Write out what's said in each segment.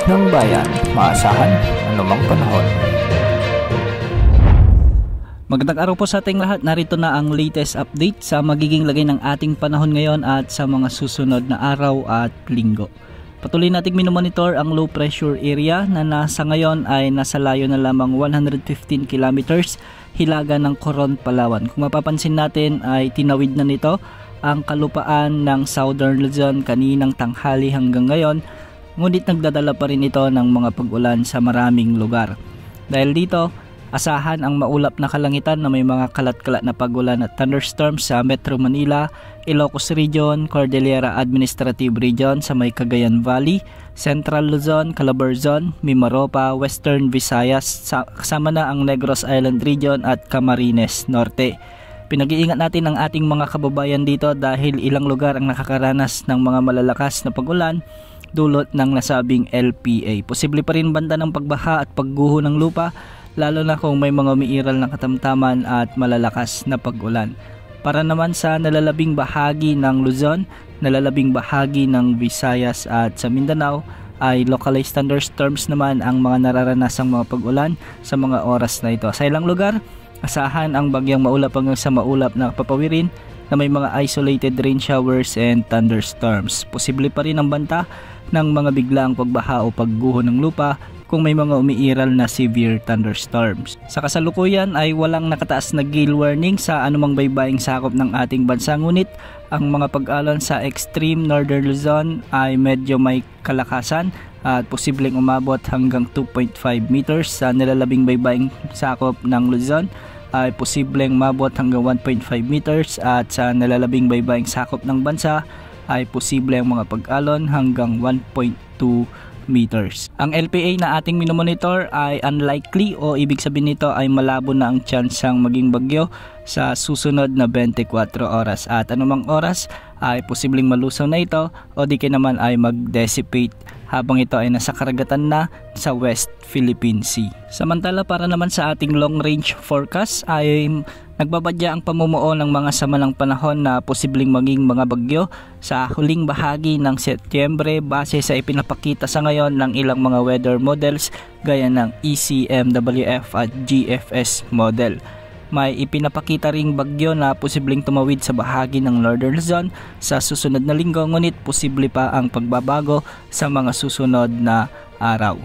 ng bayan, maasahan anumang panahon. Magandang araw po sa ating lahat. Narito na ang latest update sa magiging lagay ng ating panahon ngayon at sa mga susunod na araw at linggo. Patuloy nating minomonitor ang low pressure area na nasa ngayon ay nasa layo na lamang 115 kilometers hilaga ng Coron, Palawan. Kung mapapansin natin ay tinawid na nito ang kalupaan ng Southern Luzon kaninang tanghali hanggang ngayon, ngunit nagdadala pa rin ito ng mga pag-ulan sa maraming lugar. Dahil dito, asahan ang maulap na kalangitan na may mga kalat-kalat na pag-ulan at thunderstorms sa Metro Manila, Ilocos Region, Cordillera Administrative Region sa may Cagayan Valley, Central Luzon, Calabarzon, Mimaropa, Western Visayas, kasama na ang Negros Island Region at Camarines Norte. Pinag-iingat natin ang ating mga kababayan dito dahil ilang lugar ang nakakaranas ng mga malalakas na pag-ulan dulot ng nasabing LPA. Posible pa rin banta ng pagbaha at pagguho ng lupa, lalo na kung may mga umiiral na katamtaman at malalakas na pag-ulan. Para naman sa nalalabing bahagi ng Luzon, nalalabing bahagi ng Visayas at sa Mindanao ay localized thunderstorms naman ang mga nararanasang mga pag-ulan sa mga oras na ito. Sa ilang lugar, asahan ang bagyang maulap hanggang sa maulap na papawirin na may mga isolated rain showers and thunderstorms. Posible pa rin ang banta ng mga biglaang pagbaha o pagguho ng lupa kung may mga umiiral na severe thunderstorms. Sa kasalukuyan ay walang nakataas na gale warning sa anumang baybaying sakop ng ating bansa, ngunit ang mga pag-alon sa extreme northern Luzon ay medyo may kalakasan at posibleng umabot hanggang 2.5 meters. Sa nilalabing baybaying sakop ng Luzon ay posibleng mabot hanggang 1.5 meters at sa nilalabing baybaying sakop ng bansa ay posibleng mga pag-alon hanggang 1.2 meters. Ang LPA na ating minomonitor ay unlikely o ibig sabihin nito ay malabo na ang tsansang maging bagyo sa susunod na 24 oras at anumang oras ay posibleng malusaw na ito o di kaya naman ay mag-dissipate habang ito ay nasa karagatan na sa West Philippine Sea. Samantala, para naman sa ating long range forecast ay nagbabadya ang pamumuo ng mga samalang panahon na posibleng maging mga bagyo sa huling bahagi ng Setyembre base sa ipinapakita sa ngayon ng ilang mga weather models gaya ng ECMWF at GFS model. May ipinapakita ring bagyo na posibleng tumawid sa bahagi ng Northern Luzon sa susunod na linggo, ngunit posible pa ang pagbabago sa mga susunod na araw.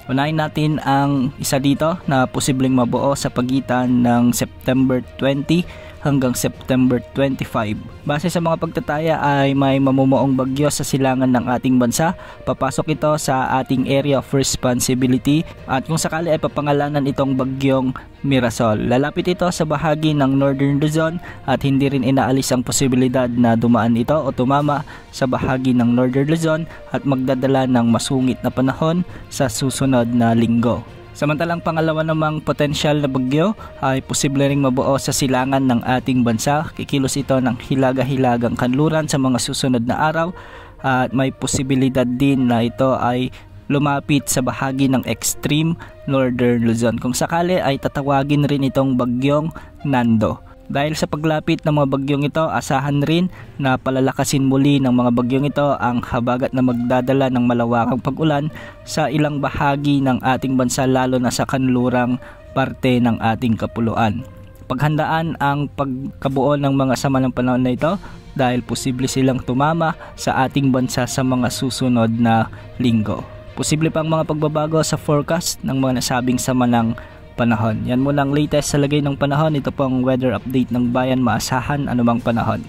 Unahin natin ang isa dito na posibleng mabuo sa pagitan ng September 20 hanggang September 25. Base sa mga pagtataya ay may mamumuong bagyo sa silangan ng ating bansa. Papasok ito sa ating area of responsibility at kung sakali ay papangalanan itong bagyong Mirasol. Lalapit ito sa bahagi ng Northern Luzon at hindi rin inaalis ang posibilidad na dumaan ito o tumama sa bahagi ng Northern Luzon at magdadala ng masungit na panahon sa susunod na linggo. Samantalang pangalawa namang potensyal na bagyo ay posible ring mabuo sa silangan ng ating bansa. Kikilos ito ng hilaga-hilagang kanluran sa mga susunod na araw at may posibilidad din na ito ay lumapit sa bahagi ng extreme northern Luzon. Kung sakali ay tatawagin rin itong bagyong Nando. Dahil sa paglapit ng mga bagyong ito, asahan rin na palalakasin muli ng mga bagyong ito ang habagat na magdadala ng malawakang pag-ulan sa ilang bahagi ng ating bansa, lalo na sa kanlurang parte ng ating kapuluan. Paghandaan ang pagkabuo ng mga samalang panahon na ito dahil posible silang tumama sa ating bansa sa mga susunod na linggo. Posible pang mga pagbabago sa forecast ng mga nasabing samalang panahon. Yan muna ang latest sa lagay ng panahon. Ito po ang weather update ng bayan, maasahan anumang panahon.